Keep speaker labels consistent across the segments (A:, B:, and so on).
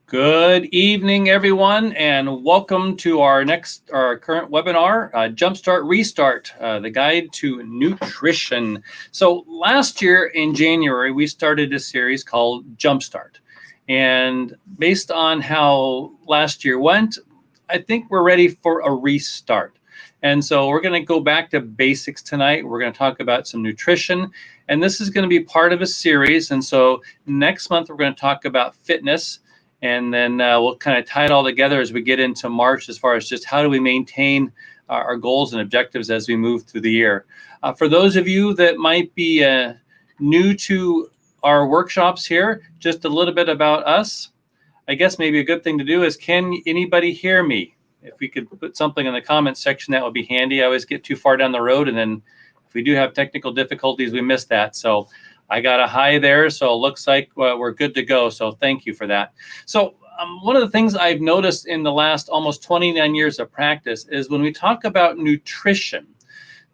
A: Good evening, everyone, and welcome to our current webinar, Jumpstart Restart, the guide to nutrition. So last year in January, we started a series called Jumpstart. And based on how last year went, I think we're ready for a restart. And so we're going to go back to basics tonight. We're going to talk about some nutrition, and this is going to be part of a series. And so next month, we're going to talk about fitness. And then we'll kind of tie it all together as we get into March as far as just how do we maintain our goals and objectives as we move through the year. For those of you that might be new to our workshops here, just a little bit about us. I guess maybe a good thing to do is, can anybody hear me? If we could put something in the comments section, that would be handy. I always get too far down the road, and then if we do have technical difficulties, we miss that. So I got a hi there, so it looks like we're good to go. So thank you for that. So one of the things I've noticed in the last almost 29 years of practice is when we talk about nutrition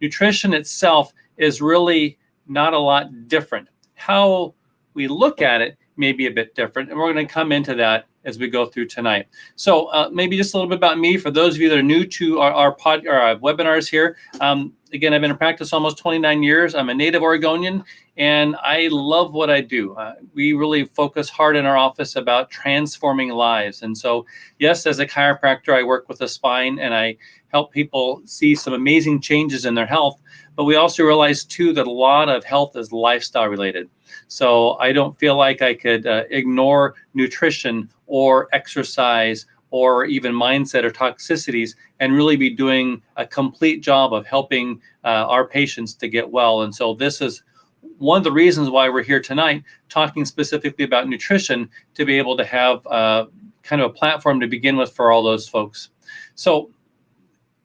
A: itself is really not a lot different. How we look at it may be a bit different, and we're going to come into that as we go through tonight. So maybe just a little bit about me for those of you that are new to our webinars here. Again, I've been in practice almost 29 years. I'm a native Oregonian, and I love what I do. We really focus hard in our office about transforming lives. And so, yes, as a chiropractor, I work with the spine, and I help people see some amazing changes in their health. But we also realize, too, that a lot of health is lifestyle related. So I don't feel like I could ignore nutrition or exercise or even mindset or toxicities and really be doing a complete job of helping our patients to get well. And so this is one of the reasons why we're here tonight, talking specifically about nutrition, to be able to have kind of a platform to begin with for all those folks. So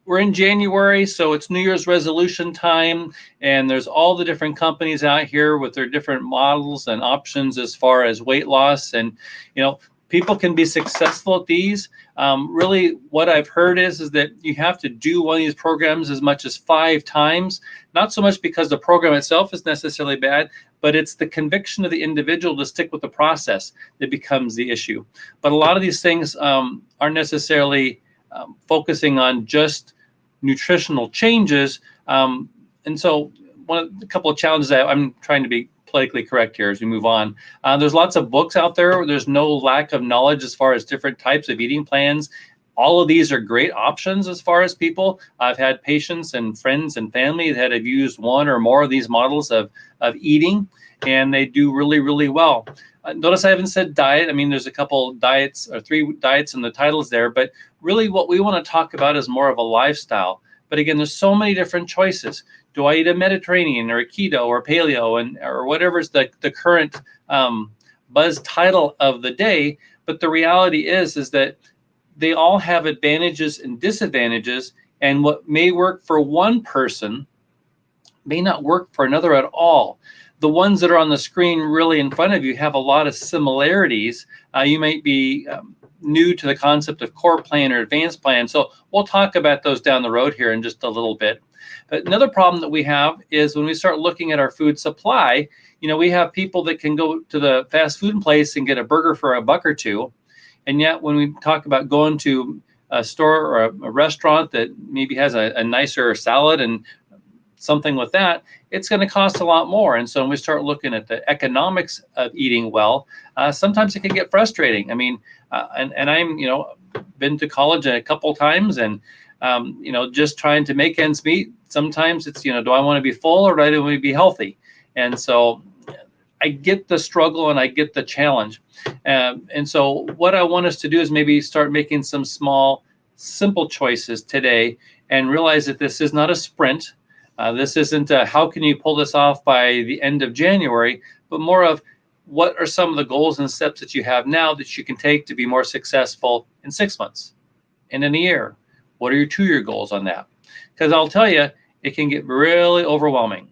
A: we're in January, so it's New Year's resolution time, and there's all the different companies out here with their different models and options as far as weight loss. And, you know, people can be successful at these. Really, what I've heard is that you have to do one of these programs as much as 5 times, not so much because the program itself is necessarily bad, but it's the conviction of the individual to stick with the process that becomes the issue. But a lot of these things aren't necessarily focusing on just nutritional changes. And so a couple of challenges that I'm trying to be politically correct here as we move on. There's lots of books out there. There's no lack of knowledge as far as different types of eating plans. All of these are great options as far as people. I've had patients and friends and family that have used one or more of these models of eating, and they do really, really well. Notice I haven't said diet. I mean, there's a couple diets or 3 diets in the titles there, but really what we want to talk about is more of a lifestyle. But again, there's so many different choices. Do I eat a Mediterranean or a keto or paleo or whatever's the current buzz title of the day? But the reality is that they all have advantages and disadvantages, and what may work for one person may not work for another at all. The ones that are on the screen really in front of you have a lot of similarities. You might be new to the concept of core plan or advanced plan. So we'll talk about those down the road here in just a little bit. But another problem that we have is when we start looking at our food supply, you know, we have people that can go to the fast food place and get a burger for $1 or $2. And yet when we talk about going to a store or a restaurant that maybe has a nicer salad and something with that, it's going to cost a lot more. And so when we start looking at the economics of eating well, sometimes it can get frustrating. I mean, and I'm, you know, been to college a couple times, and, you know, just trying to make ends meet. Sometimes it's, you know, do I want to be full or do I want to be healthy? And so I get the struggle and I get the challenge. And so what I want us to do is maybe start making some small, simple choices today and realize that this is not a sprint. This isn't how can you pull this off by the end of January, but more of what are some of the goals and steps that you have now that you can take to be more successful in 6 months and in a year. What are your 2-year goals on that? Because I'll tell you, it can get really overwhelming.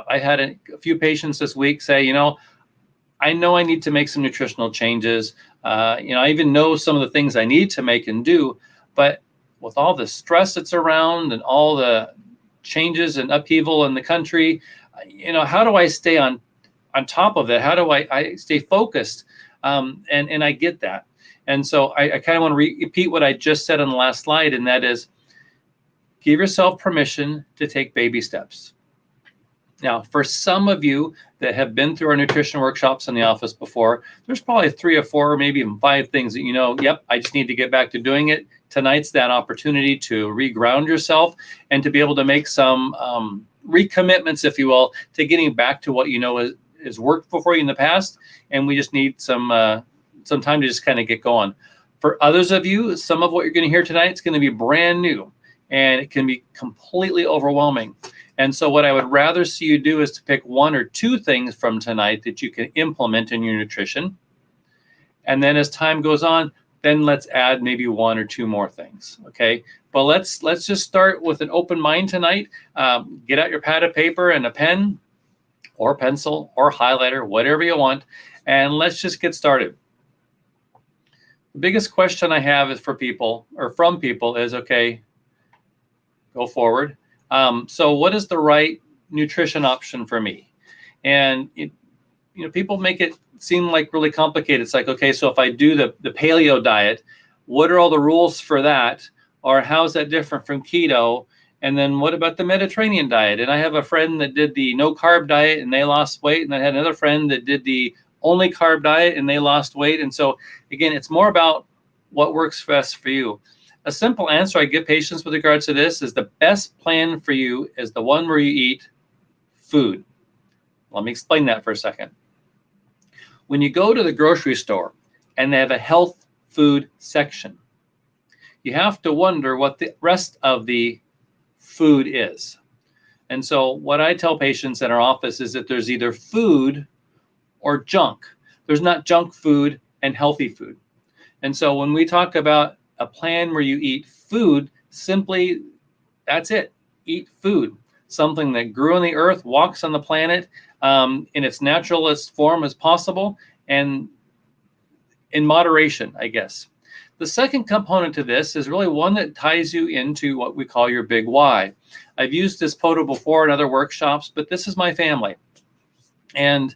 A: I had a few patients this week say, you know I need to make some nutritional changes. You know, I even know some of the things I need to make and do, but with all the stress that's around and all the changes and upheaval in the country, you know, how do I stay on top of that? How do I stay focused? And I get that. And so I kind of want to repeat what I just said on the last slide, and that is, give yourself permission to take baby steps. Now, for some of you that have been through our nutrition workshops in the office before, there's probably 3 or 4 or maybe even 5 things that you know, yep, I just need to get back to doing it. Tonight's that opportunity to reground yourself and to be able to make some recommitments, if you will, to getting back to what you know is worked for you in the past. And we just need some time to just kind of get going. For others of you, some of what you're going to hear tonight is going to be brand new, and it can be completely overwhelming. And so what I would rather see you do is to pick 1 or 2 things from tonight that you can implement in your nutrition. And then as time goes on, then let's add maybe 1 or 2 more things, okay? But let's just start with an open mind tonight. Get out your pad of paper and a pen or pencil or highlighter, whatever you want, and let's just get started. The biggest question I have is from people is, okay, go forward. So what is the right nutrition option for me? And people make it seem like really complicated. It's like, okay, so if I do the paleo diet, what are all the rules for that? Or how is that different from keto? And then what about the Mediterranean diet? And I have a friend that did the no carb diet and they lost weight. And I had another friend that did the only carb diet and they lost weight. And so again, it's more about what works best for you. A simple answer I give patients with regards to this is the best plan for you is the one where you eat food. Let me explain that for a second. When you go to the grocery store and they have a health food section, you have to wonder what the rest of the food is. And so what I tell patients in our office is that there's either food or junk. There's not junk food and healthy food. And so when we talk about a plan where you eat food, simply that's it. Eat food, something that grew on the earth, walks on the planet in its naturalist form as possible, and in moderation, I guess. The second component to this is really one that ties you into what we call your big why. I've used this photo before in other workshops, but this is my family. And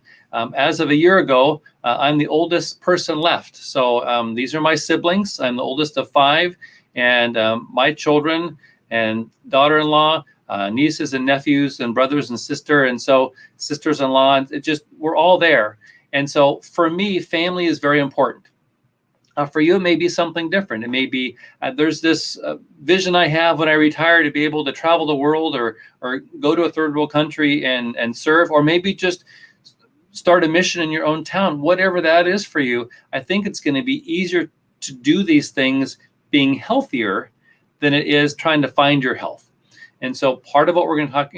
A: as of a year ago, I'm the oldest person left. So these are my siblings. I'm the oldest of 5, and my children and daughter-in-law, nieces and nephews and brothers and sisters-in-law, we're all there. And so for me, family is very important. For you, it may be something different. It may be there's this vision I have when I retire to be able to travel the world or go to a third world country and serve, or maybe just start a mission in your own town. Whatever that is for you, I think it's going to be easier to do these things being healthier than it is trying to find your health. And so part of what we're going to talk,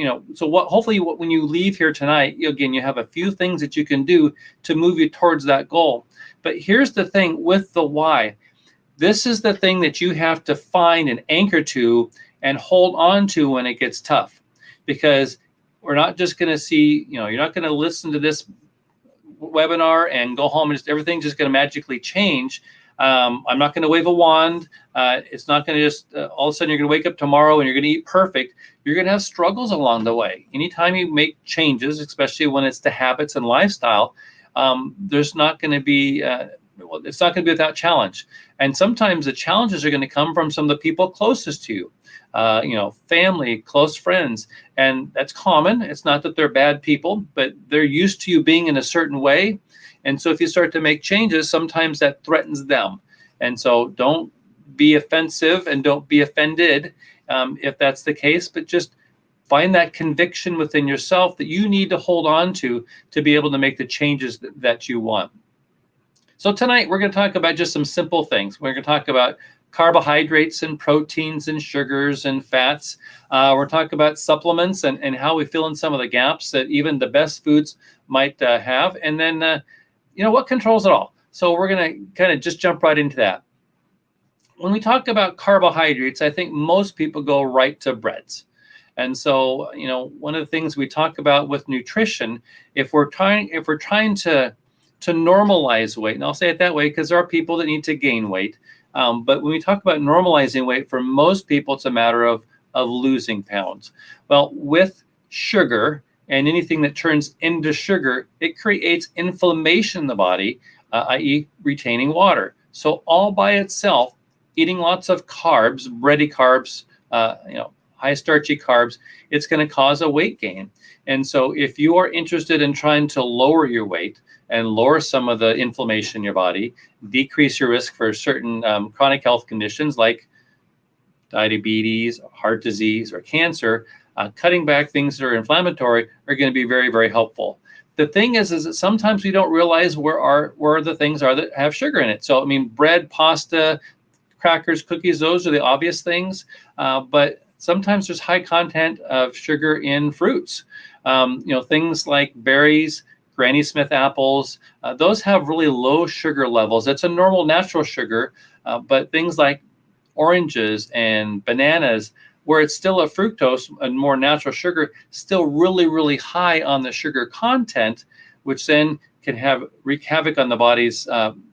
A: hopefully when you leave here tonight, again, you have a few things that you can do to move you towards that goal. But here's the thing with the why. This is the thing that you have to find and anchor to and hold on to when it gets tough. Because we're not just going to see, you're not going to listen to this webinar and go home and everything's just going to magically change. I'm not going to wave a wand. It's not going to just all of a sudden you're going to wake up tomorrow and you're going to eat perfect. You're going to have struggles along the way. Anytime you make changes, especially when it's to habits and lifestyle, there's not going to be, it's not going to be without challenge. And sometimes the challenges are going to come from some of the people closest to you, family, close friends. And that's common. It's not that they're bad people, but they're used to you being in a certain way. And so if you start to make changes, sometimes that threatens them. And so don't be offensive and don't be offended if that's the case, but just find that conviction within yourself that you need to hold on to be able to make the changes that you want. So tonight we're going to talk about just some simple things. We're going to talk about carbohydrates and proteins and sugars and fats. We're talking about supplements and how we fill in some of the gaps that even the best foods might have. And then, what controls it all? So we're going to kind of just jump right into that. When we talk about carbohydrates, I think most people go right to breads. And so, one of the things we talk about with nutrition, if we're trying to normalize weight, and I'll say it that way because there are people that need to gain weight. But when we talk about normalizing weight, for most people, it's a matter of losing pounds. Well, with sugar and anything that turns into sugar, it creates inflammation in the body, i.e. retaining water. So all by itself, eating lots of carbs, bready carbs, high starchy carbs, it's going to cause a weight gain. And so if you are interested in trying to lower your weight and lower some of the inflammation in your body, decrease your risk for certain chronic health conditions like diabetes, heart disease, or cancer, cutting back things that are inflammatory are going to be very, very helpful. The thing is that sometimes we don't realize where the things are that have sugar in it. So, I mean, bread, pasta, crackers, cookies, those are the obvious things. But sometimes there's high content of sugar in fruits. Things like berries, Granny Smith apples, those have really low sugar levels. It's a normal natural sugar, but things like oranges and bananas, where it's still a fructose, a more natural sugar, still really, really high on the sugar content, which then can wreak havoc on the body's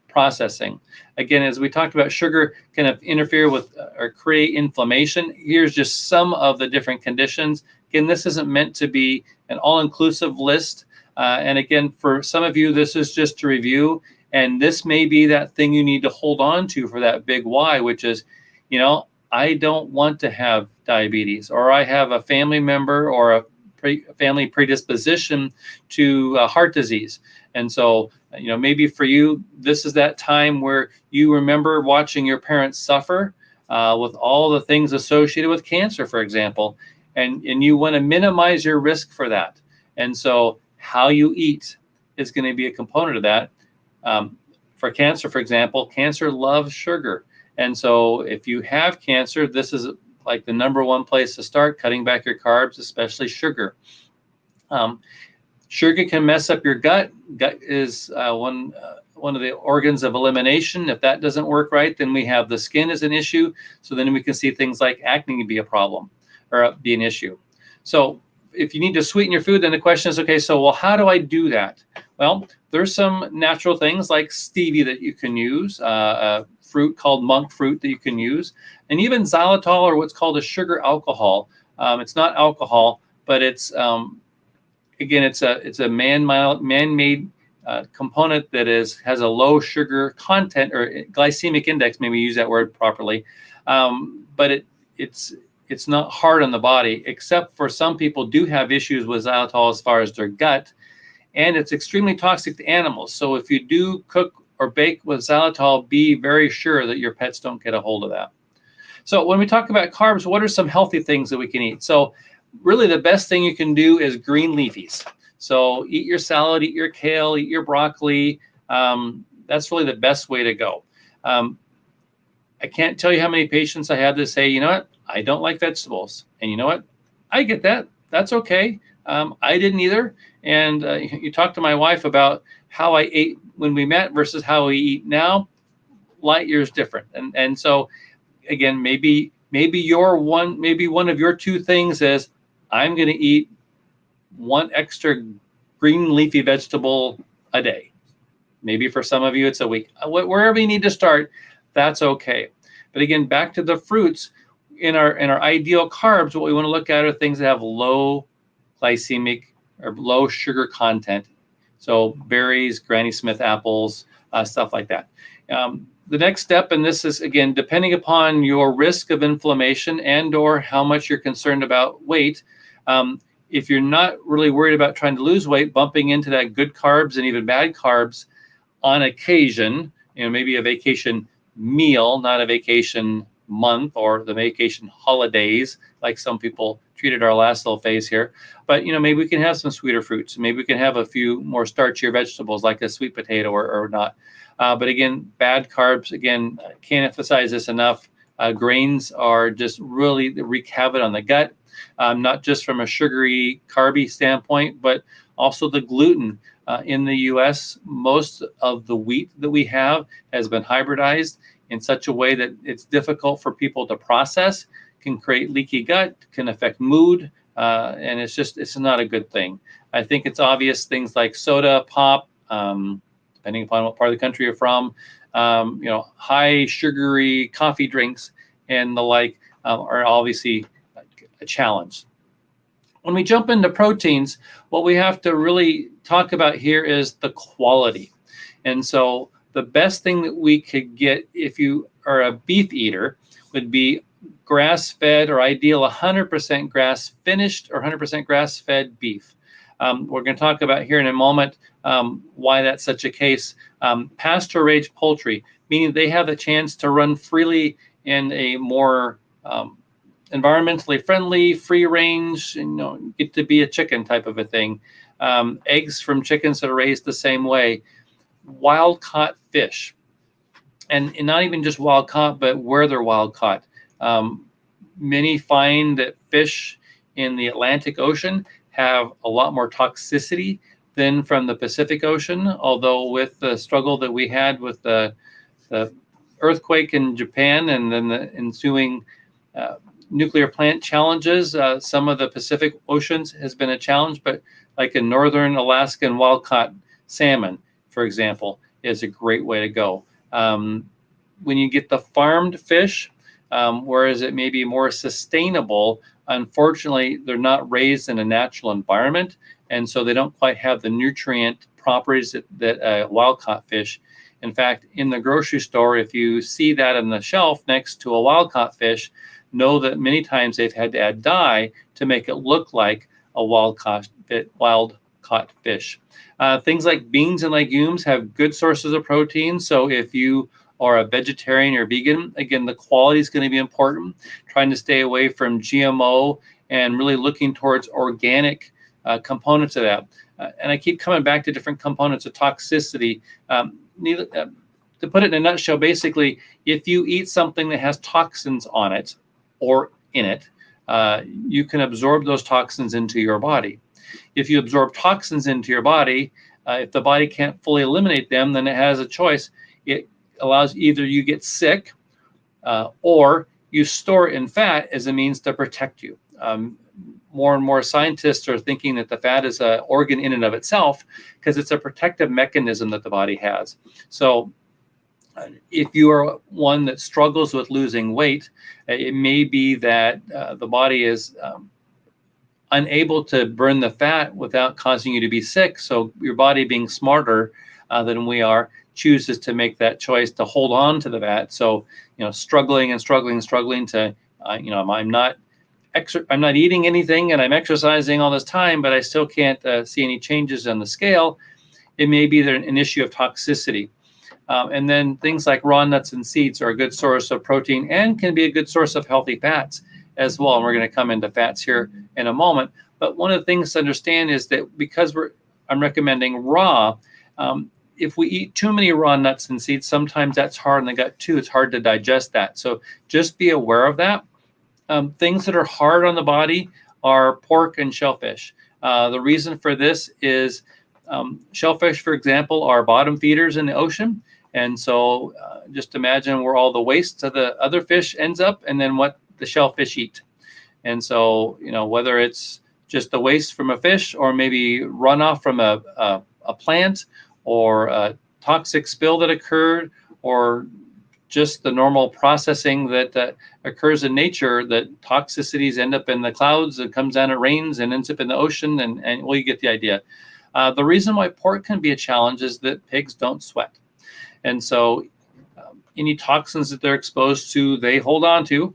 A: processing. Again, as we talked about, sugar can interfere with or create inflammation. Here's just some of the different conditions. Again, this isn't meant to be an all-inclusive list. And again, for some of you, this is just to review. And this may be that thing you need to hold on to for that big why, which is, I don't want to have diabetes, or I have a family member or a family predisposition to heart disease. And so, maybe for you, this is that time where you remember watching your parents suffer with all the things associated with cancer, for example, and you want to minimize your risk for that. And so how you eat is going to be a component of that. For cancer, for example, cancer loves sugar. And so if you have cancer, this is like the number one place to start, cutting back your carbs, especially sugar. Sugar can mess up your gut. Gut is one of the organs of elimination. If that doesn't work right, then we have the skin as an issue. So then we can see things like acne be a problem or be an issue. So if you need to sweeten your food, then the question is, okay, so well, how do I do that? Well, there's some natural things like stevia that you can use, a fruit called monk fruit that you can use, and even xylitol, or what's called a sugar alcohol. It's not alcohol, but it's again, it's a man-made component that has a low sugar content or glycemic index. Maybe use that word properly, but it's not hard on the body, except for some people do have issues with xylitol as far as their gut, and it's extremely toxic to animals. So if you do cook or bake with xylitol, be very sure that your pets don't get a hold of that. So when we talk about carbs, what are some healthy things that we can eat? So really the best thing you can do is green leafies. So eat your salad, eat your kale, eat your broccoli. That's really the best way to go. I can't tell you how many patients I have that say, you know what, I don't like vegetables. And you know what, I get that. That's okay. I didn't either. And you talk to my wife about how I ate when we met versus how we eat now, light years different. And so again, maybe one of your two things is I'm going to eat one extra green leafy vegetable a day. Maybe for some of you it's a week. Wherever you need to start, that's okay. But again, back to the fruits, in our ideal carbs, what we want to look at are things that have low glycemic or low sugar content. So berries, Granny Smith apples, stuff like that. The next step, and this is, again, depending upon your risk of inflammation and or how much you're concerned about weight, if you're not really worried about trying to lose weight, bumping into that good carbs and even bad carbs on occasion, maybe a vacation meal, not a vacation month or the vacation holidays, like some people treated our last little phase here. But, maybe we can have some sweeter fruits. Maybe we can have a few more starchier vegetables like a sweet potato or not. But again, bad carbs, again, can't emphasize this enough. Grains are just really wreak havoc on the gut, not just from a sugary, carby standpoint, but also the gluten. In the U.S., most of the wheat that we have has been hybridized in such a way that it's difficult for people to process, can create leaky gut, can affect mood, and it's not a good thing. I think it's obvious things like soda, pop, depending upon what part of the country you're from, high sugary coffee drinks and the like are obviously a challenge. When we jump into proteins, what we have to really talk about here is the quality. And so the best thing that we could get if you are a beef eater would be grass-fed, or ideal 100% grass-finished or 100% grass-fed beef. We're going to talk about here in a moment why that's such a case. Pasture-raised poultry, meaning they have the chance to run freely in a more environmentally friendly, free range, get to be a chicken type of a thing. Eggs from chickens that are raised the same way. Wild caught fish, and not even just wild caught, but where they're wild caught. Many find that fish in the Atlantic Ocean have a lot more toxicity than from the Pacific Ocean, although with the struggle that we had with the earthquake in Japan and then the ensuing nuclear plant challenges, some of the Pacific Oceans has been a challenge, but like in northern Alaskan wild-caught salmon, for example, is a great way to go. When you get the farmed fish, whereas it may be more sustainable, unfortunately, they're not raised in a natural environment, and so they don't quite have the nutrient properties that wild-caught fish. In fact, in the grocery store, if you see that on the shelf next to a wild-caught fish, know that many times they've had to add dye to make it look like a wild-caught fish. Things like beans and legumes have good sources of protein, so if you are a vegetarian or vegan, again, the quality is going to be important. Trying to stay away from GMO and really looking towards organic components of that. And I keep coming back to different components of toxicity. To put it in a nutshell, basically, if you eat something that has toxins on it or in it, you can absorb those toxins into your body. If you absorb toxins into your body, if the body can't fully eliminate them, then it has a choice. It allows either you get sick or you store it in fat as a means to protect you. More and more scientists are thinking that the fat is an organ in and of itself because it's a protective mechanism that the body has. So if you are one that struggles with losing weight, it may be that the body is unable to burn the fat without causing you to be sick. So your body, being smarter than we are, chooses to make that choice to hold on to the fat. So, struggling to, I'm not eating anything and I'm exercising all this time, but I still can't see any changes on the scale. It may be an issue of toxicity. And then things like raw nuts and seeds are a good source of protein and can be a good source of healthy fats as well. And we're going to come into fats here in a moment. But one of the things to understand is that because I'm recommending raw, if we eat too many raw nuts and seeds, sometimes that's hard in the gut too. It's hard to digest that. So just be aware of that. Things that are hard on the body are pork and shellfish. The reason for this is shellfish, for example, are bottom feeders in the ocean. And so just imagine where all the waste of the other fish ends up and then what the shellfish eat. And so, whether it's just the waste from a fish or maybe runoff from a plant or a toxic spill that occurred or just the normal processing that occurs in nature, that toxicities end up in the clouds, it comes down, it rains and ends up in the ocean, and well, you get the idea. The reason why pork can be a challenge is that pigs don't sweat. And so any toxins that they're exposed to, they hold on to,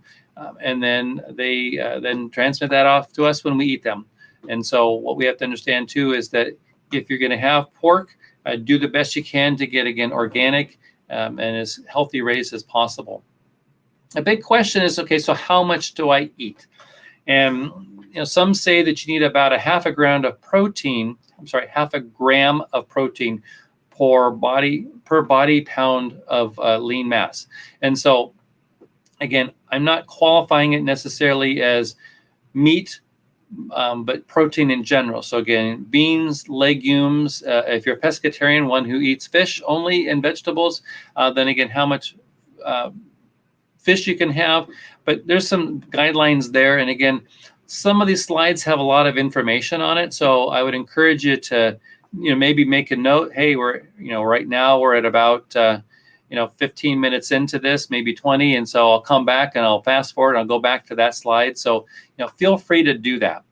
A: and then they then transmit that off to us when we eat them. And so what we have to understand too is that if you're going to have pork, do the best you can to get, again, organic and as healthy raised as possible. A big question is, okay, so how much do I eat? And some say that you need about half a gram of protein per body pound of lean mass. And so, again, I'm not qualifying it necessarily as meat, but protein in general. So again, beans, legumes, if you're a pescatarian, one who eats fish only and vegetables, then again, how much fish you can have. But there's some guidelines there. And again, some of these slides have a lot of information on it. So I would encourage you to, maybe make a note. Hey, right now we're at about, 15 minutes into this, maybe 20. And so I'll come back and I'll fast forward and I'll go back to that slide. So, feel free to do that.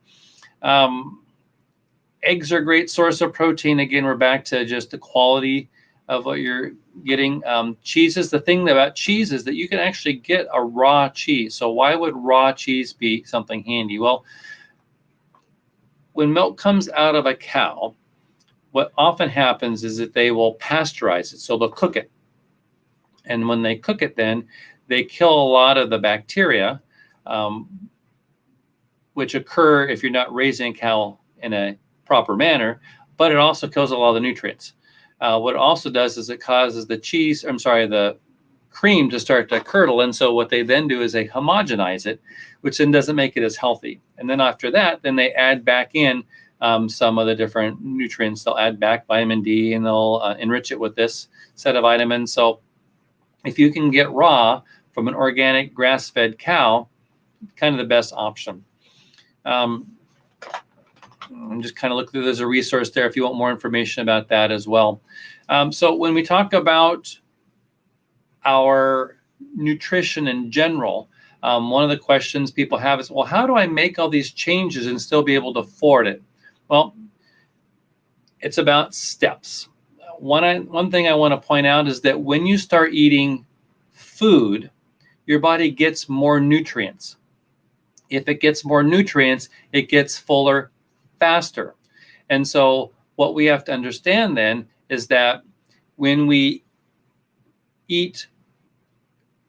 A: Eggs are a great source of protein. Again, we're back to just the quality of what you're getting. Cheeses, the thing about cheese is that you can actually get a raw cheese. So why would raw cheese be something handy? Well, when milk comes out of a cow, what often happens is that they will pasteurize it. So they'll cook it. And when they cook it, then they kill a lot of the bacteria, which occur if you're not raising a cow in a proper manner, but it also kills a lot of the nutrients. What it also does is it causes the cream to start to curdle. And so what they then do is they homogenize it, which then doesn't make it as healthy. And then after that, then they add back in some of the different nutrients. They'll add back vitamin D and they'll enrich it with this set of vitamins. So if you can get raw from an organic grass-fed cow, kind of the best option. I'm just kind of looking through, there's a resource there if you want more information about that as well. So when we talk about our nutrition in general, one of the questions people have is, well, how do I make all these changes and still be able to afford it? Well, it's about steps. One thing I want to point out is that when you start eating food, your body gets more nutrients. If it gets more nutrients, it gets fuller faster. And so what we have to understand then is that when we eat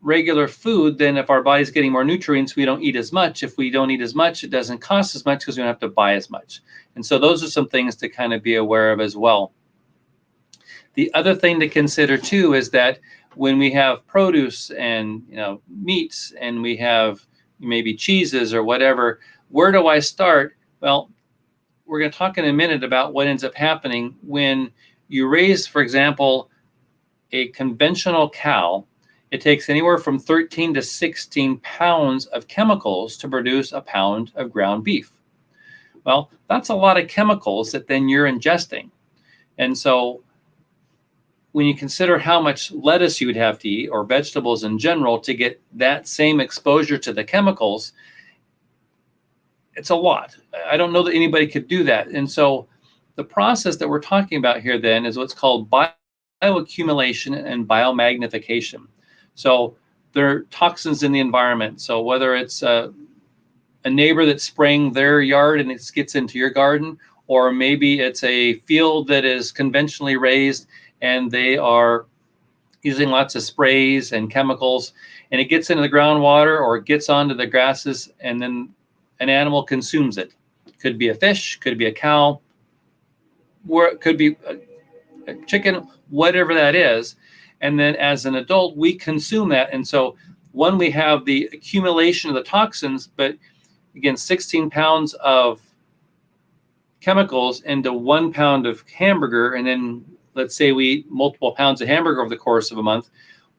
A: regular food, then if our body's getting more nutrients, we don't eat as much. If we don't eat as much, it doesn't cost as much because we don't have to buy as much. And so those are some things to kind of be aware of as well. The other thing to consider too is that when we have produce and meats and we have maybe cheeses or whatever, where do I start? Well, we're going to talk in a minute about what ends up happening when you raise, for example, a conventional cow. It takes anywhere from 13 to 16 pounds of chemicals to produce a pound of ground beef. Well, that's a lot of chemicals that then you're ingesting. And so when you consider how much lettuce you would have to eat or vegetables in general to get that same exposure to the chemicals, it's a lot. I don't know that anybody could do that. And so the process that we're talking about here then is what's called bioaccumulation and biomagnification. So there are toxins in the environment. So whether it's a neighbor that's spraying their yard and it gets into your garden, or maybe it's a field that is conventionally raised and they are using lots of sprays and chemicals, and it gets into the groundwater or it gets onto the grasses, and then an animal consumes it. Could be a fish, could be a cow, or it could be a chicken, whatever that is. And then as an adult, we consume that. And so when we have the accumulation of the toxins, but again, 16 pounds of chemicals into 1 pound of hamburger, and then let's say we eat multiple pounds of hamburger over the course of a month,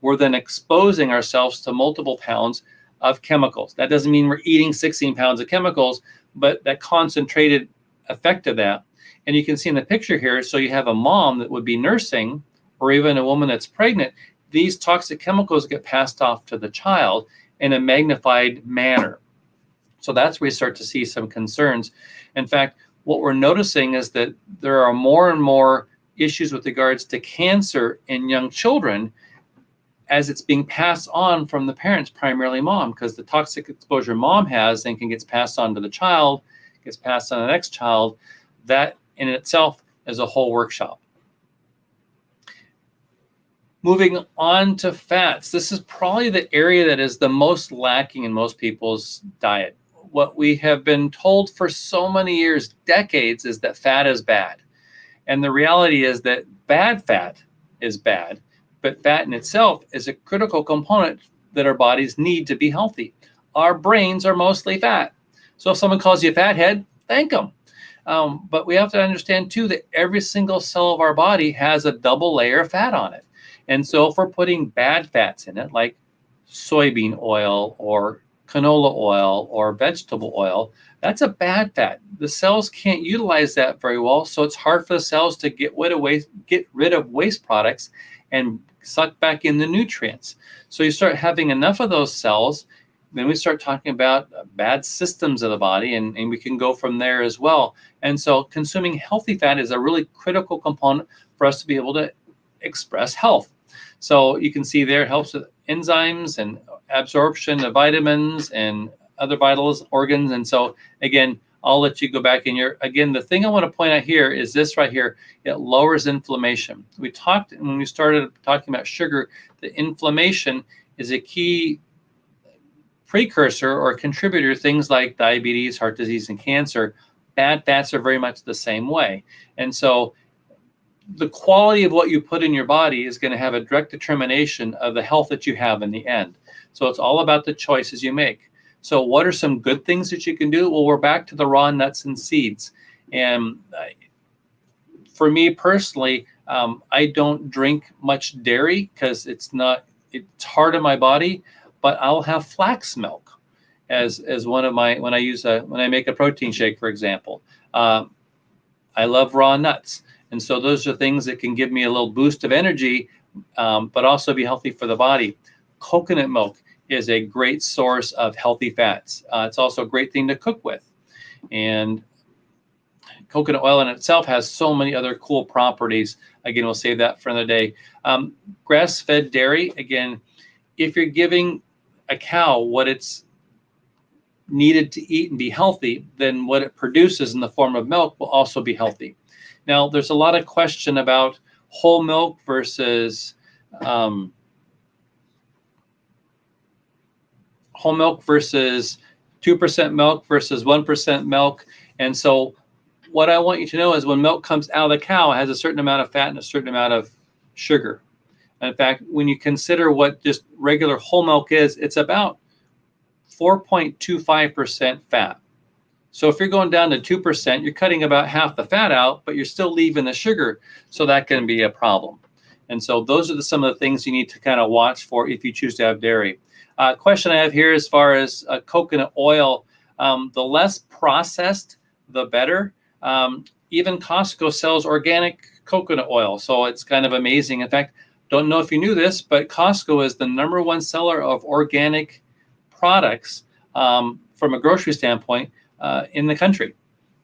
A: we're then exposing ourselves to multiple pounds of chemicals. That doesn't mean we're eating 16 pounds of chemicals, but that concentrated effect of that. And you can see in the picture here, so you have a mom that would be nursing, or even a woman that's pregnant, these toxic chemicals get passed off to the child in a magnified manner. So that's where we start to see some concerns. In fact, what we're noticing is that there are more and more issues with regards to cancer in young children as it's being passed on from the parents, primarily mom, because the toxic exposure mom has then gets passed on to the child, gets passed on to the next child. That in itself is a whole workshop. Moving on to fats. This is probably the area that is the most lacking in most people's diet. What we have been told for so many years, decades, is that fat is bad. And the reality is that bad fat is bad, but fat in itself is a critical component that our bodies need to be healthy. Our brains are mostly fat. So if someone calls you a fathead, thank them. But we have to understand too that every single cell of our body has a double layer of fat on it. And so if we're putting bad fats in it, like soybean oil or canola oil or vegetable oil, that's a bad fat. The cells can't utilize that very well, so it's hard for the cells to get rid of waste products and suck back in the nutrients. So you start having enough of those cells, then we start talking about bad systems of the body, and we can go from there as well. And so consuming healthy fat is a really critical component for us to be able to express health. So you can see there it helps with enzymes and absorption of vitamins and other vitals, organs. And so again, I'll let you go back in your, again, the thing I want to point out here is this right here. It lowers inflammation. We talked, when we started talking about sugar, the inflammation is a key precursor or contributor to things like diabetes, heart disease, and cancer. Bad fats are very much the same way. And so the quality of what you put in your body is going to have a direct determination of the health that you have in the end. So it's all about the choices you make. So what are some good things that you can do? Well, we're back to the raw nuts and seeds. And for me personally, I don't drink much dairy because it's hard on my body, but I'll have flax milk as one of my, when I make a protein shake, for example. I love raw nuts. And so those are things that can give me a little boost of energy, but also be healthy for the body. Coconut milk is a great source of healthy fats. It's also a great thing to cook with. And coconut oil in itself has so many other cool properties. Again, we'll save that for another day. Grass-fed dairy, again, if you're giving a cow what it's needed to eat and be healthy, then what it produces in the form of milk will also be healthy. Now, there's a lot of question about whole milk versus 2% milk versus 1% milk. And so what I want you to know is when milk comes out of the cow, it has a certain amount of fat and a certain amount of sugar. And in fact, when you consider what just regular whole milk is, it's about 4.25% fat. So if you're going down to 2%, you're cutting about half the fat out, but you're still leaving the sugar. So that can be a problem. And so those are some of the things you need to kind of watch for if you choose to have dairy. Question I have here as far as coconut oil, the less processed, the better. Even Costco sells organic coconut oil. So it's kind of amazing. In fact, don't know if you knew this, but Costco is the #1 seller of organic products from a grocery standpoint in the country.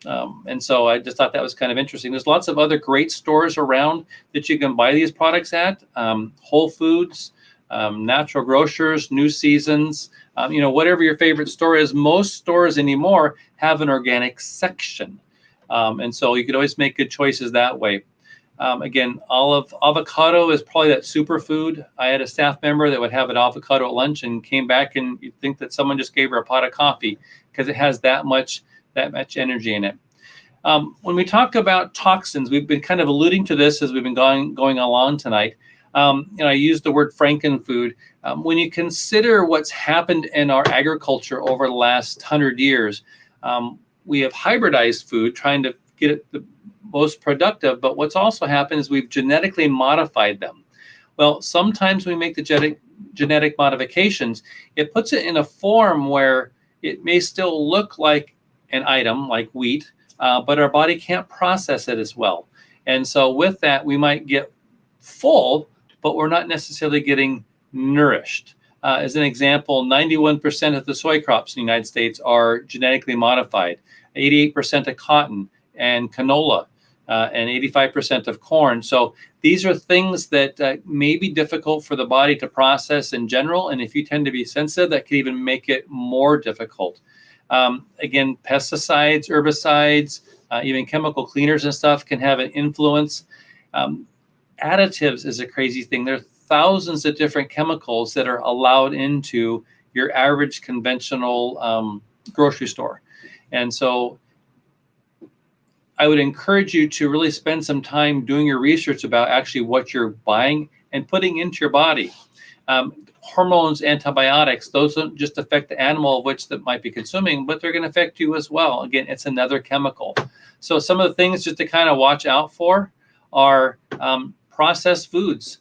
A: And so I just thought that was kind of interesting. There's lots of other great stores around that you can buy these products at. Whole Foods, Natural Grocers, New Seasons, whatever your favorite store is. Most stores anymore have an organic section. And so you could always make good choices that way. Again, avocado is probably that superfood. I had a staff member that would have an avocado at lunch and came back, and you'd think that someone just gave her a pot of coffee because it has that much energy in it. When we talk about toxins, we've been kind of alluding to this as we've been going along tonight. I used the word frankenfood. When you consider what's happened in our agriculture over the last 100 years, we have hybridized food, trying to get it the most productive, but what's also happened is we've genetically modified them. Well, sometimes we make the genetic modifications, it puts it in a form where it may still look like an item like wheat, but our body can't process it as well. And so with that, we might get full, but we're not necessarily getting nourished. As an example, 91% of the soy crops in the United States are genetically modified, 88% of cotton and canola, and 85% of corn. So these are things that may be difficult for the body to process in general. And if you tend to be sensitive, that could even make it more difficult. Again, pesticides, herbicides, even chemical cleaners and stuff can have an influence. Additives is a crazy thing. There are thousands of different chemicals that are allowed into your average conventional grocery store. And so I would encourage you to really spend some time doing your research about actually what you're buying and putting into your body. Hormones, antibiotics, those don't just affect the animal of which that might be consuming, but they're going to affect you as well. Again, it's another chemical. So some of the things just to kind of watch out for are processed foods.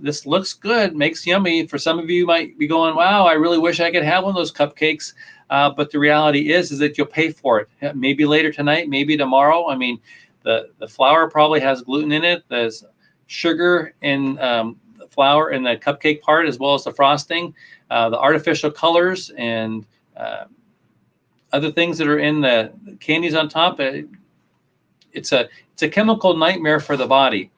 A: This looks good, makes yummy. For some of you might be going, wow, I really wish I could have one of those cupcakes. But the reality is that you'll pay for it. Maybe later tonight, maybe tomorrow. I mean, the flour probably has gluten in it. There's sugar in the flour in the cupcake part, as well as the frosting, the artificial colors, and other things that are in the candies on top. It's a chemical nightmare for the body.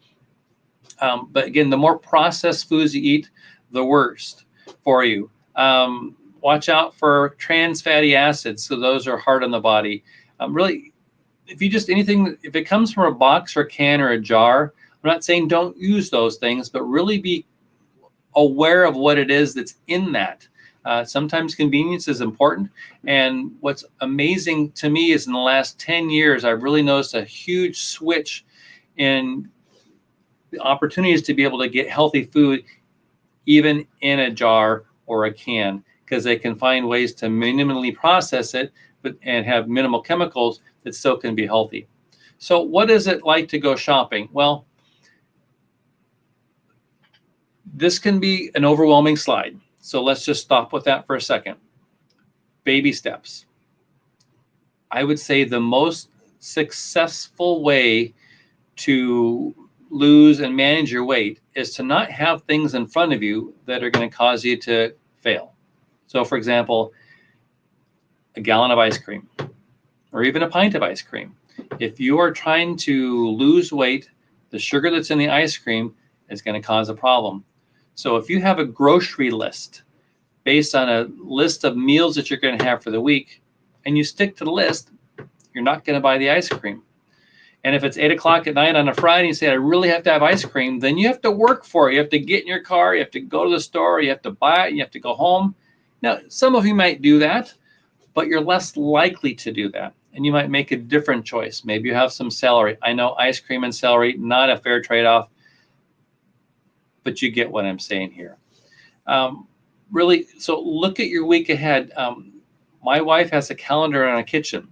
A: But again, the more processed foods you eat, the worse for you. Watch out for trans fatty acids. So those are hard on the body. Really, if you just anything, if it comes from a box or a can or a jar, I'm not saying don't use those things, but really be aware of what it is that's in that. Sometimes convenience is important. And what's amazing to me is in the last 10 years, I've really noticed a huge switch in the opportunities to be able to get healthy food, even in a jar or a can, because they can find ways to minimally process it and have minimal chemicals that still can be healthy. So what is it like to go shopping? Well, this can be an overwhelming slide. So let's just stop with that for a second. Baby steps. I would say the most successful way to lose and manage your weight is to not have things in front of you that are going to cause you to fail. So for example, a gallon of ice cream or even a pint of ice cream. If you are trying to lose weight, the sugar that's in the ice cream is going to cause a problem. So if you have a grocery list based on a list of meals that you're going to have for the week, and you stick to the list, you're not going to buy the ice cream. And if it's 8 o'clock at night on a Friday and you say, I really have to have ice cream, then you have to work for it. You have to get in your car, you have to go to the store, you have to buy it, you have to go home. Now, some of you might do that, but you're less likely to do that. And you might make a different choice. Maybe you have some celery. I know ice cream and celery, not a fair trade-off, but you get what I'm saying here. Really, so look at your week ahead. My wife has a calendar in our kitchen,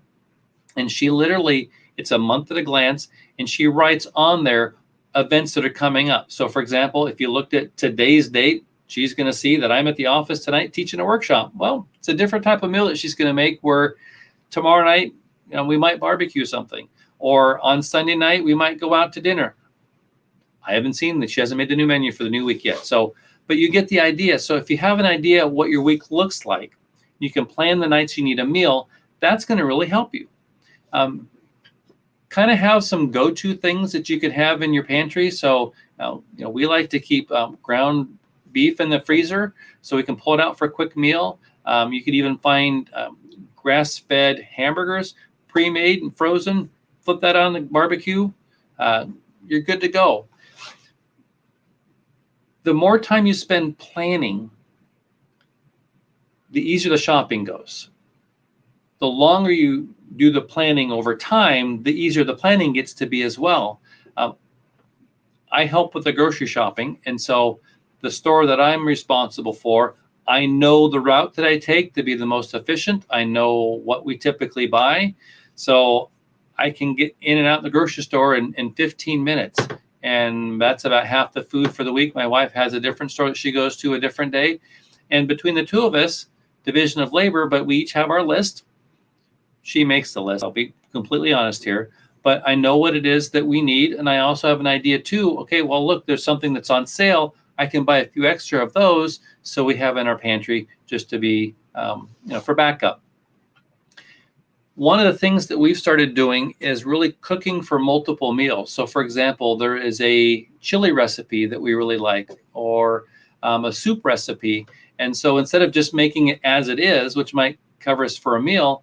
A: and she literally, it's a month at a glance, and she writes on there events that are coming up. So for example, if you looked at today's date, she's going to see that I'm at the office tonight teaching a workshop. Well, it's a different type of meal that she's going to make, where tomorrow night, we might barbecue something, or on Sunday night, we might go out to dinner. I haven't seen that. She hasn't made the new menu for the new week yet. So, but you get the idea. So if you have an idea of what your week looks like, you can plan the nights you need a meal. That's going to really help you. Kind of have some go-to things that you could have in your pantry. So, we like to keep ground beef in the freezer so we can pull it out for a quick meal. You could even find grass-fed hamburgers, pre-made and frozen. Flip that on the barbecue. You're good to go. The more time you spend planning, the easier the shopping goes. The longer you do the planning over time, the easier the planning gets to be as well. I help with the grocery shopping, and so the store that I'm responsible for, I know the route that I take to be the most efficient. I know what we typically buy, so I can get in and out the grocery store in 15 minutes. And that's about half the food for the week. My wife has a different store that she goes to a different day. And between the two of us, division of labor, but we each have our list. She makes the list. I'll be completely honest here. But I know what it is that we need. And I also have an idea too. Okay, well, look, there's something that's on sale. I can buy a few extra of those so we have in our pantry just to be, for backup. One of the things that we've started doing is really cooking for multiple meals. So for example, there is a chili recipe that we really like, or a soup recipe. And so instead of just making it as it is, which might cover us for a meal,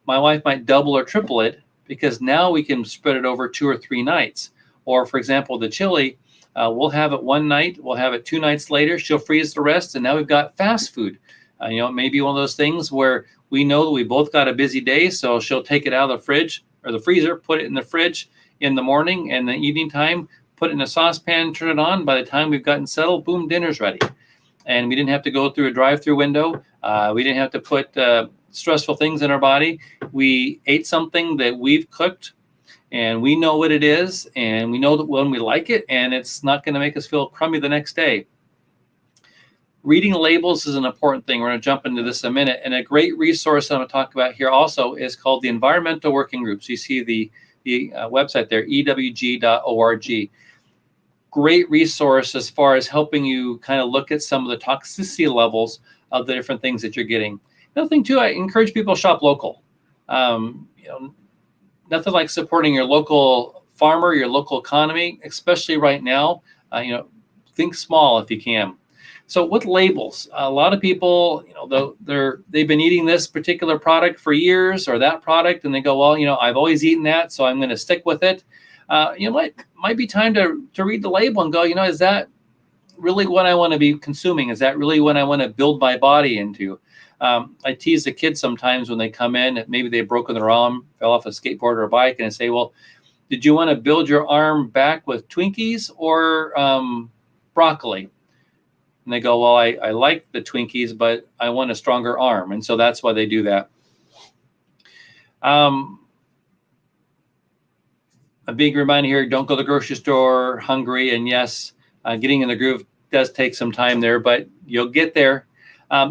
A: my wife might double or triple it, because now we can spread it over 2 or 3 nights. Or for example, the chili, we'll have it one night, we'll have it 2 nights later, she'll freeze the rest, and now we've got fast food. Maybe one of those things where we know that we both got a busy day, so she'll take it out of the fridge or the freezer, put it in the fridge in the morning, and the evening time, put it in a saucepan, turn it on. By the time we've gotten settled, boom, dinner's ready. And we didn't have to go through a drive-through window. We didn't have to put stressful things in our body. We ate something that we've cooked, and we know what it is, and we know that when we like it, and it's not going to make us feel crummy the next day. Reading labels is an important thing. We're going to jump into this in a minute. And a great resource I'm going to talk about here also is called the Environmental Working Groups. You see the website there, ewg.org. Great resource as far as helping you kind of look at some of the toxicity levels of the different things that you're getting. Another thing too, I encourage people to shop local. Nothing like supporting your local farmer, your local economy, especially right now. You know, think small if you can. So with labels, a lot of people, you know, they've been eating this particular product for years or that product, and they go, well, you know, I've always eaten that, so I'm going to stick with it. You know, might be time to read the label and go, you know, is that really what I want to be consuming? Is that really what I want to build my body into? I tease the kids sometimes when they come in, maybe they've broken their arm, fell off a skateboard or a bike, and I say, well, did you want to build your arm back with Twinkies or broccoli? And they go, well, I like the Twinkies, but I want a stronger arm. And so that's why they do that. A big reminder here, don't go to the grocery store hungry. And yes, getting in the groove does take some time there, but you'll get there.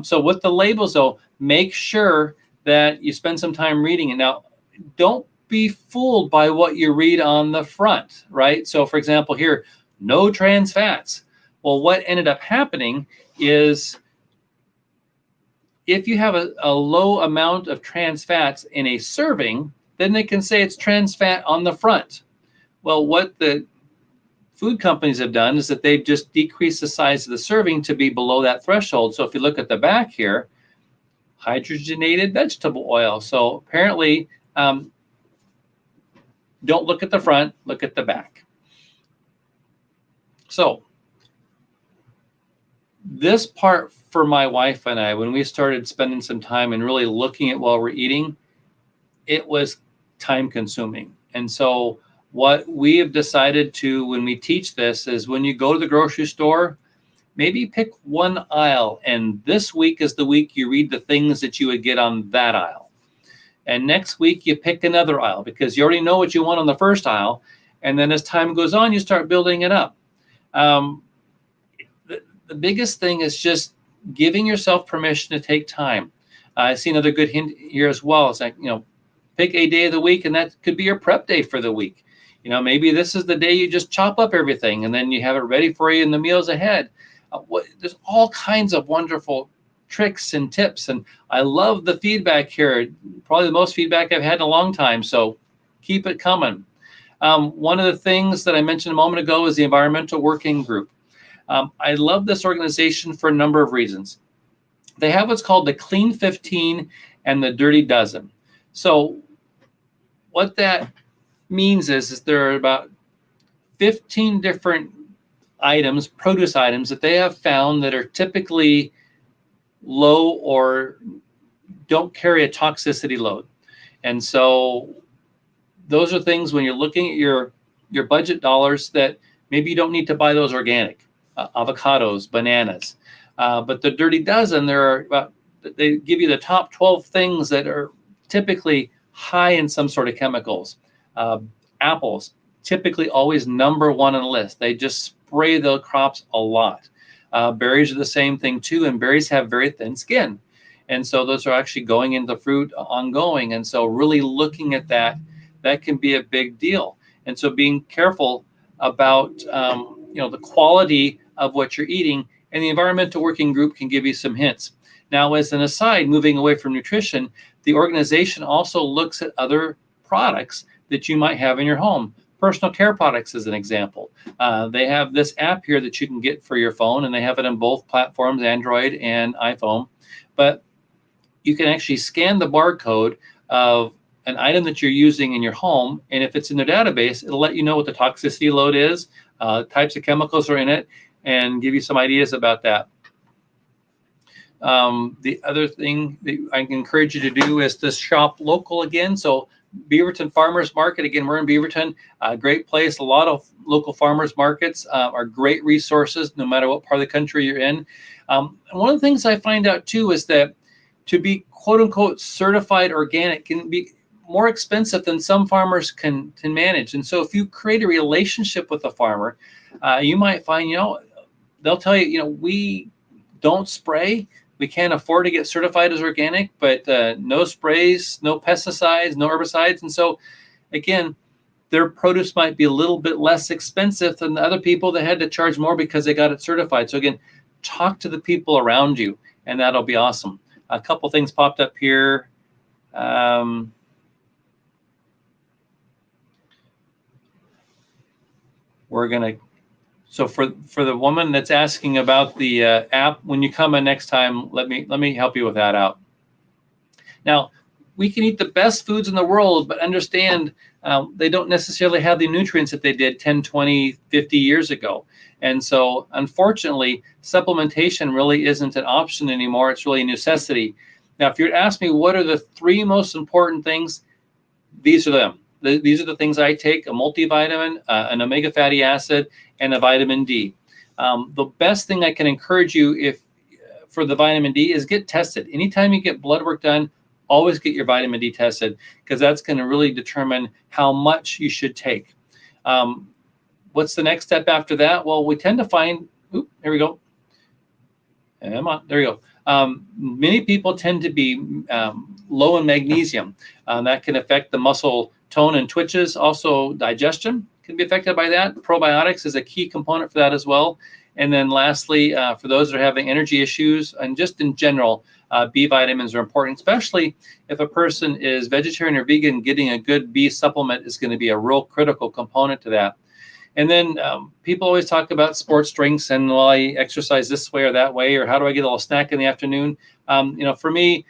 A: So with the labels, though, make sure that you spend some time reading it. Now, don't be fooled by what you read on the front, right? So, for example, here, no trans fats. Well, what ended up happening is if you have a low amount of trans fats in a serving, then they can say it's trans fat on the front. Well, what the food companies have done is that they've just decreased the size of the serving to be below that threshold. So if you look at the back here, hydrogenated vegetable oil. So apparently, don't look at the front, look at the back. So this part for my wife and I, when we started spending some time and really looking at what we're eating, it was time consuming. And so what we have decided to, when we teach this, is when you go to the grocery store, maybe pick one aisle. And this week is the week you read the things that you would get on that aisle. And next week you pick another aisle because you already know what you want on the first aisle. And then as time goes on, you start building it up. The biggest thing is just giving yourself permission to take time. I see another good hint here as well. It's like, you know, pick a day of the week, and that could be your prep day for the week. You know, maybe this is the day you just chop up everything, and then you have it ready for you in the meals ahead. There's all kinds of wonderful tricks and tips, and I love the feedback here. Probably the most feedback I've had in a long time, so keep it coming. One of the things that I mentioned a moment ago is the Environmental Working Group. I love this organization for a number of reasons. They have what's called the Clean 15 and the Dirty Dozen. So what that means is there are about 15 different items, produce items, that they have found that are typically low or don't carry a toxicity load. And so those are things when you're looking at your budget dollars that maybe you don't need to buy those organic. Avocados, bananas. But the Dirty Dozen, they give you the top 12 things that are typically high in some sort of chemicals. Apples, typically always number one on the list. They just spray the crops a lot. Berries are the same thing too, and berries have very thin skin. And so those are actually going into fruit ongoing. And so really looking at that can be a big deal. And so being careful about the quality of what you're eating, and the Environmental Working Group can give you some hints. Now, as an aside, moving away from nutrition, the organization also looks at other products that you might have in your home. Personal care products is an example. They have this app here that you can get for your phone, and they have it on both platforms, Android and iPhone. But you can actually scan the barcode of an item that you're using in your home, and if it's in their database, it'll let you know what the toxicity load is, types of chemicals are in it, and give you some ideas about that. The other thing that I can encourage you to do is to shop local again. So Beaverton Farmers Market, again, we're in Beaverton, a great place. A lot of local farmers markets are great resources no matter what part of the country you're in. And one of the things I find out too is that to be quote unquote certified organic can be more expensive than some farmers can manage. And so if you create a relationship with a farmer, you might find, they'll tell you, we don't spray. We can't afford to get certified as organic, but no sprays, no pesticides, no herbicides. And so, again, their produce might be a little bit less expensive than the other people that had to charge more because they got it certified. So, again, talk to the people around you, and that'll be awesome. A couple things popped up here. We're going to So for the woman that's asking about the app, when you come in next time, let me help you with that out. Now, we can eat the best foods in the world, but understand they don't necessarily have the nutrients that they did 10, 20, 50 years ago. And so, unfortunately, supplementation really isn't an option anymore. It's really a necessity. Now, if you'd ask me what are the 3 most important things, these are them. These are the things I take: a multivitamin, an omega fatty acid, and a vitamin D. The best thing I can encourage you for the vitamin D is get tested. Anytime you get blood work done, always get your vitamin D tested, because that's going to really determine how much you should take. What's the next step after that? Well, we tend to find, here we go. Come on, there you go. Many people tend to be low in magnesium. That can affect the muscle tone and twitches. Also, digestion can be affected by that. Probiotics is a key component for that as well. And then lastly, for those that are having energy issues, and just in general, B vitamins are important, especially if a person is vegetarian or vegan. Getting a good B supplement is going to be a real critical component to that. And then people always talk about sports drinks and, well, I exercise this way or that way, or how do I get a little snack in the afternoon? For me,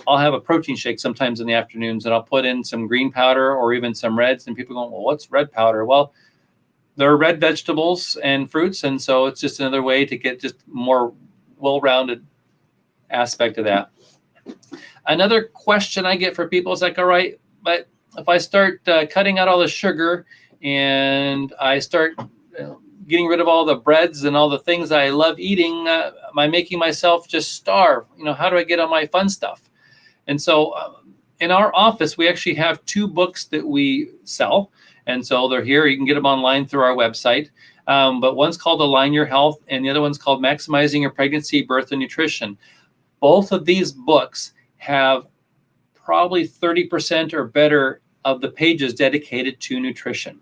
A: I'll have a protein shake sometimes in the afternoons, and I'll put in some green powder or even some reds. And people go, well, what's red powder? Well, there are red vegetables and fruits, and so it's just another way to get just more well-rounded aspect of that. Another question I get for people is like, all right, but if I start cutting out all the sugar and I start getting rid of all the breads and all the things I love eating, am I making myself just starve? How do I get on my fun stuff? And so in our office, we actually have 2 books that we sell. And so they're here. You can get them online through our website. But one's called Align Your Health, and the other one's called Maximizing Your Pregnancy, Birth, and Nutrition. Both of these books have probably 30% or better of the pages dedicated to nutrition.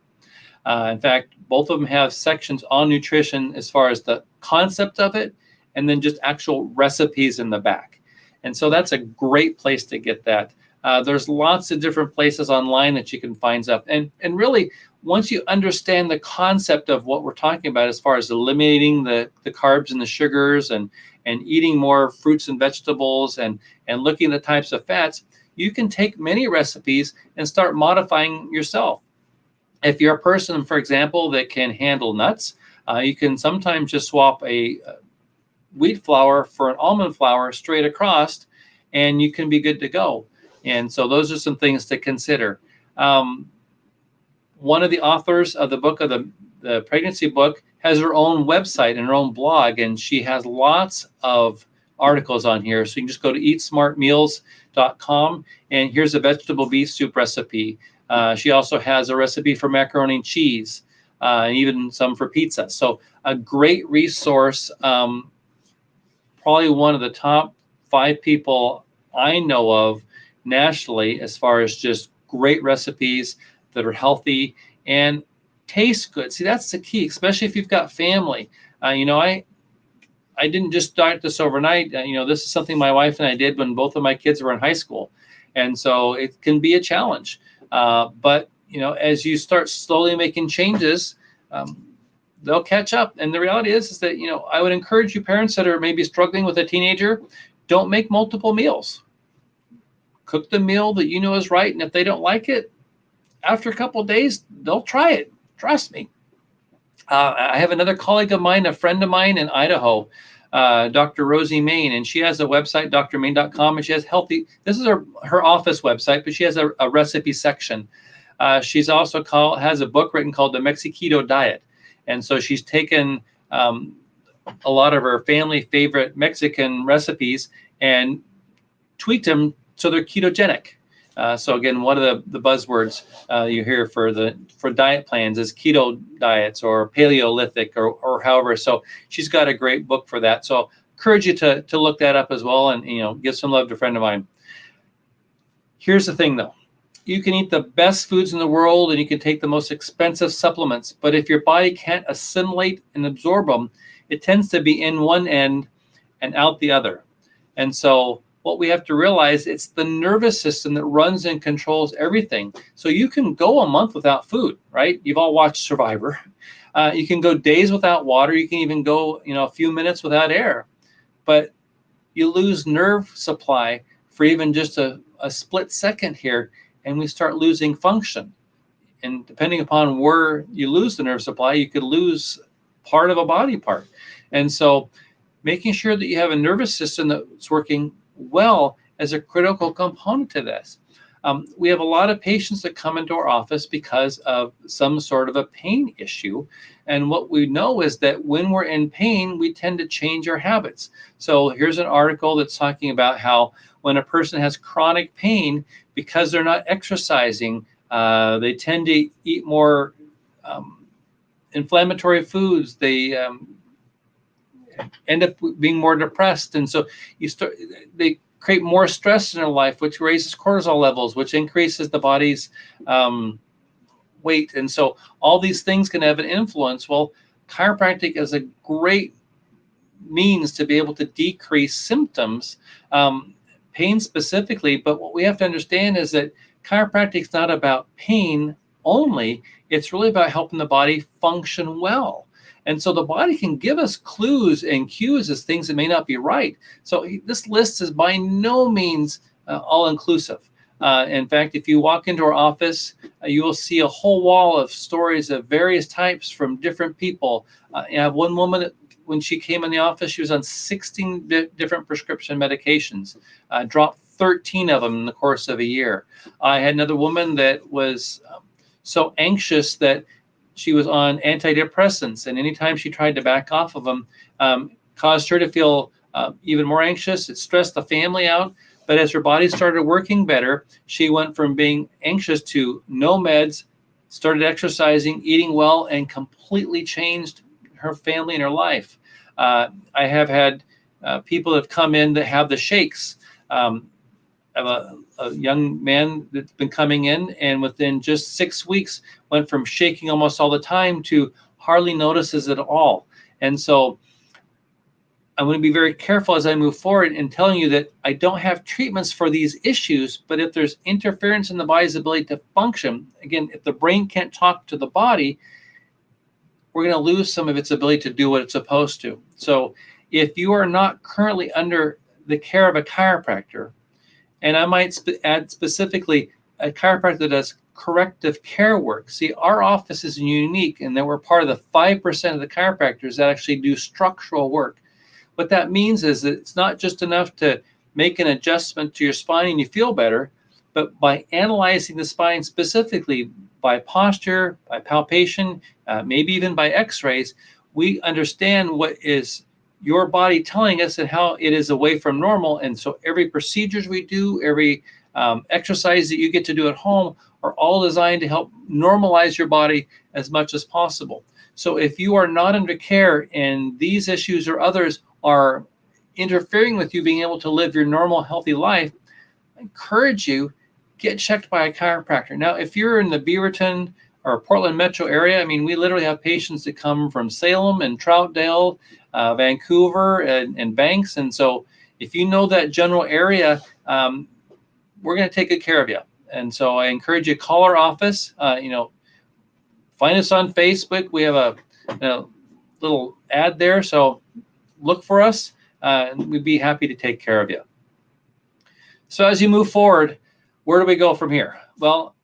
A: In fact, both of them have sections on nutrition as far as the concept of it, and then just actual recipes in the back. And so that's a great place to get that. There's lots of different places online that you can find stuff. And really, once you understand the concept of what we're talking about as far as eliminating the carbs and the sugars and eating more fruits and vegetables and looking at the types of fats, you can take many recipes and start modifying yourself. If you're a person, for example, that can handle nuts, you can sometimes just swap a wheat flour for an almond flour straight across, and you can be good to go. And so those are some things to consider. One of the authors of the book, of the pregnancy book, has her own website and her own blog, and she has lots of articles on here. So you can just go to eatsmartmeals.com, and here's a vegetable beef soup recipe. She also has a recipe for macaroni and cheese, and even some for pizza. So a great resource. Probably one of the top 5 people I know of nationally as far as just great recipes that are healthy and taste good. See, that's the key, especially if you've got family. I didn't just start this overnight. This is something my wife and I did when both of my kids were in high school. And so it can be a challenge. But as you start slowly making changes, they'll catch up. And the reality is that, I would encourage you parents that are maybe struggling with a teenager, don't make multiple meals. Cook the meal that you know is right. And if they don't like it, after a couple of days, they'll try it. Trust me. I have another colleague of mine, a friend of mine in Idaho, Dr. Rosie Maine, and she has a website, drmaine.com, and she has this is her office website, but she has a recipe section. She's also has a book written called The Mexiketo Diet. And so she's taken a lot of her family favorite Mexican recipes and tweaked them so they're ketogenic. So again, one of the buzzwords you hear for diet plans is keto diets or Paleolithic or however. So she's got a great book for that. So encourage you to look that up as well, and give some love to a friend of mine. Here's the thing though. You can eat the best foods in the world and you can take the most expensive supplements, but if your body can't assimilate and absorb them, it tends to be in one end and out the other. And so what we have to realize, it's the nervous system that runs and controls everything. So you can go a month without food, right? You've all watched Survivor. You can go days without water. You can even go, a few minutes without air. But you lose nerve supply for even just a split second here, and we start losing function. And depending upon where you lose the nerve supply, you could lose part of a body part. And so making sure that you have a nervous system that's working well is a critical component to this. We have a lot of patients that come into our office because of some sort of a pain issue. And what we know is that when we're in pain, we tend to change our habits. So here's an article that's talking about how when a person has chronic pain, because they're not exercising, they tend to eat more inflammatory foods. They end up being more depressed. And so they create more stress in their life, which raises cortisol levels, which increases the body's weight. And so all these things can have an influence. Well, chiropractic is a great means to be able to decrease symptoms, pain specifically. But what we have to understand is that chiropractic is not about pain only. It's really about helping the body function well. And so the body can give us clues and cues as things that may not be right. So this list is by no means all-inclusive. In fact, if you walk into our office, you will see a whole wall of stories of various types from different people. I have one woman that, when she came in the office, she was on 16 different prescription medications, dropped 13 of them in the course of a year. I had another woman that was so anxious that she was on antidepressants, and anytime she tried to back off of them, caused her to feel even more anxious. It stressed the family out. But as her body started working better, she went from being anxious to no meds, started exercising, eating well, and completely changed her family and her life. I have had people that have come in that have the shakes. I have a young man that's been coming in, and within just 6 weeks went from shaking almost all the time to hardly notices it at all. And so I'm going to be very careful as I move forward in telling you that I don't have treatments for these issues, but if there's interference in the body's ability to function, again, if the brain can't talk to the body, we're going to lose some of its ability to do what it's supposed to. So if you are not currently under the care of a chiropractor, and I might add specifically a chiropractor that does corrective care work. See, our office is unique in that we're part of the 5% of the chiropractors that actually do structural work. What that means is that it's not just enough to make an adjustment to your spine and you feel better, but by analyzing the spine specifically by posture, by palpation, maybe even by x-rays, we understand what is your body telling us and how it is away from normal. And so every procedures we do, every exercise that you get to do at home are all designed to help normalize your body as much as possible. So if you are not under care and these issues or others are interfering with you being able to live your normal, healthy life, I encourage you, get checked by a chiropractor. Now, if you're in the Beaverton or Portland metro area, I mean, we literally have patients that come from Salem and Troutdale, Vancouver and Banks. And so if you know that general area, we're going to take good care of you. And so I encourage you to call our office, find us on Facebook. We have a little ad there. So look for us, and we'd be happy to take care of you. So as you move forward, where do we go from here? Well,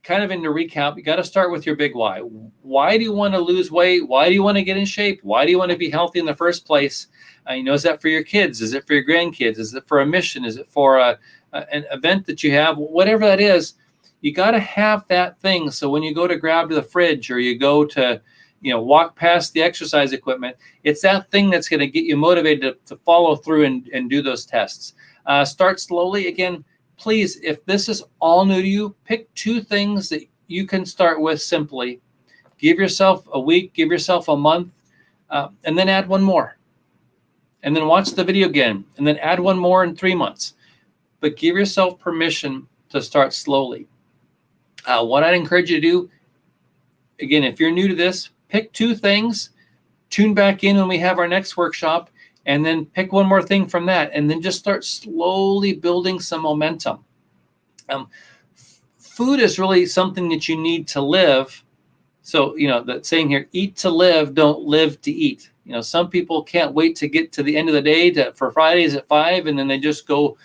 A: kind of in the recap, you got to start with your big why. Why do you want to lose weight? Why do you want to get in shape? Why do you want to be healthy in the first place? Is that for your kids? Is it for your grandkids? Is it for a mission? Is it for an event that you have? Whatever that is, you got to have that thing. So when you go to grab the fridge or you go to, walk past the exercise equipment, it's that thing that's going to get you motivated to follow through and do those tests. Start slowly. Again, please, if this is all new to you, pick 2 things that you can start with simply. Give yourself a week, give yourself a month, and then add one more. And then watch the video again, and then add one more in 3 months. But give yourself permission to start slowly. What I'd encourage you to do, again, if you're new to this, pick 2 things, tune back in when we have our next workshop, and then pick one more thing from that, and then just start slowly building some momentum. Food is really something that you need to live. So, that saying here, eat to live, don't live to eat. Some people can't wait to get to the end of the day for Fridays at 5, and then they just go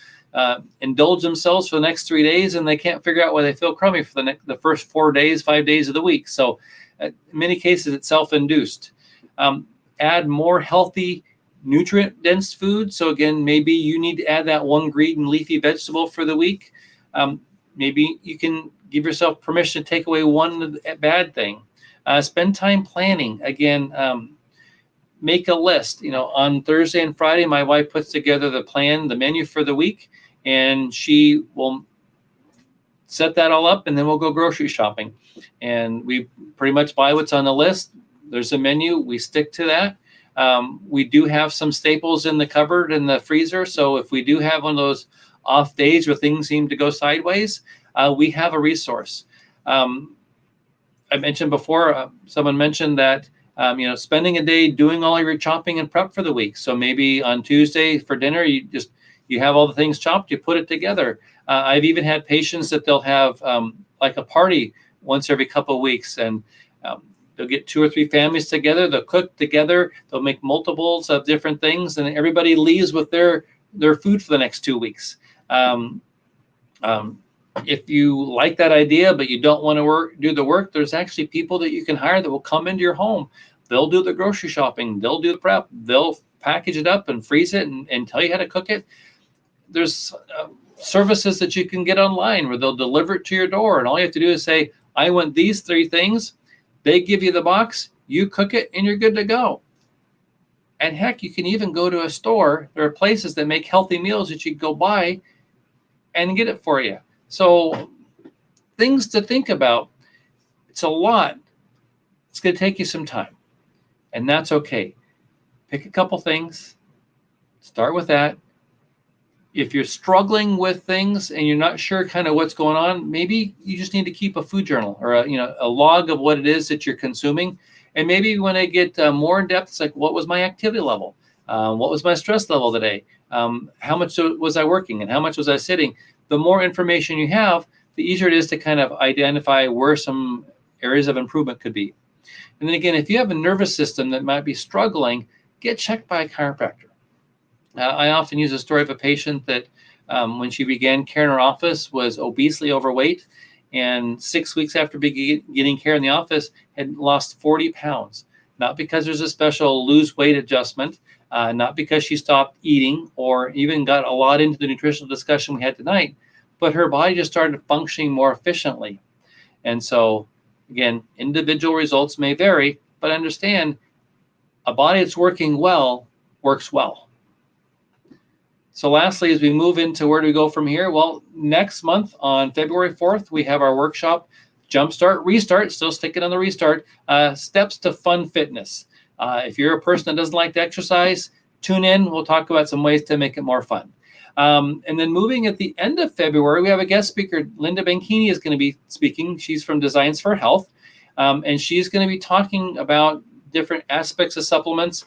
A: indulge themselves for the next 3 days, and they can't figure out why they feel crummy for the first 4 days, 5 days of the week. So in many cases, it's self-induced. Add more healthy, nutrient-dense food. So again, maybe you need to add that one green and leafy vegetable for the week. Maybe you can give yourself permission to take away one bad thing. Spend time planning. Again, make a list. On Thursday and Friday, my wife puts together the menu for the week, and she will set that all up, and then we'll go grocery shopping. And we pretty much buy what's on the list. There's a menu. We stick to that. We do have some staples in the cupboard and the freezer. So if we do have one of those off days where things seem to go sideways, we have a resource. I mentioned before, someone mentioned that, spending a day doing all your chopping and prep for the week. So maybe on Tuesday for dinner, you have all the things chopped, you put it together. I've even had patients that they'll have like a party once every couple of weeks, and they'll get 2 or 3 families together, they'll cook together, they'll make multiples of different things, and everybody leaves with their food for the next 2 weeks. If you like that idea, but you don't want to do the work, there's actually people that you can hire that will come into your home. They'll do the grocery shopping, they'll do the prep, they'll package it up and freeze it and tell you how to cook it. There's services that you can get online where they'll deliver it to your door, and all you have to do is say, I want these 3 things. They give you the box, you cook it, and you're good to go. And heck, you can even go to a store. There are places that make healthy meals that you can go buy and get it for you. So things to think about. It's a lot. It's going to take you some time, and that's okay. Pick a couple things. Start with that. If you're struggling with things and you're not sure kind of what's going on, maybe you just need to keep a food journal or a log of what it is that you're consuming. And maybe when I get more in depth, it's like, what was my activity level? What was my stress level today? How much was I working and how much was I sitting? The more information you have, the easier it is to kind of identify where some areas of improvement could be. And then again, if you have a nervous system that might be struggling, get checked by a chiropractor. I often use a story of a patient that when she began care in her office was obesely overweight, and 6 weeks after getting care in the office had lost 40 pounds. Not because there's a special lose weight adjustment, not because she stopped eating or even got a lot into the nutritional discussion we had tonight, but her body just started functioning more efficiently. And so, again, individual results may vary, but understand a body that's working well works well. So lastly, as we move into where do we go from here? Well, next month on February 4th, we have our workshop, Jumpstart, Restart, still sticking on the restart, steps to fun fitness. If you're a person that doesn't like to exercise, tune in. We'll talk about some ways to make it more fun. And then moving at the end of February, we have a guest speaker. Linda Benchini is going to be speaking. She's from Designs for Health, and she's going to be talking about different aspects of supplements.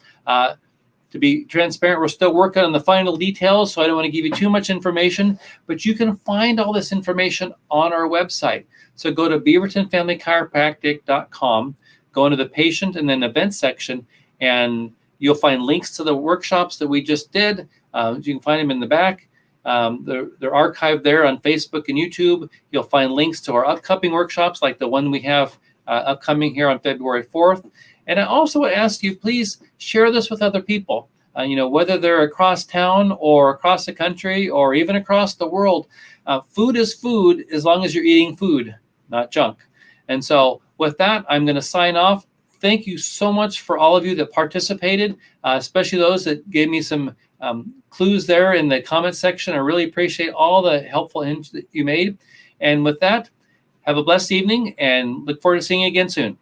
A: To be transparent, we're still working on the final details, so I don't want to give you too much information, but you can find all this information on our website. So go to beavertonfamilychiropractic.com, go into the patient and then events section, and you'll find links to the workshops that we just did. You can find them in the back. They're archived there on Facebook and YouTube. You'll find links to our upcoming workshops, like the one we have upcoming here on February 4th. And I also ask you, please share this with other people, whether they're across town or across the country or even across the world. Food is food as long as you're eating food, not junk. And so with that, I'm going to sign off. Thank you so much for all of you that participated, especially those that gave me some clues there in the comment section. I really appreciate all the helpful hints that you made. And with that, have a blessed evening and look forward to seeing you again soon.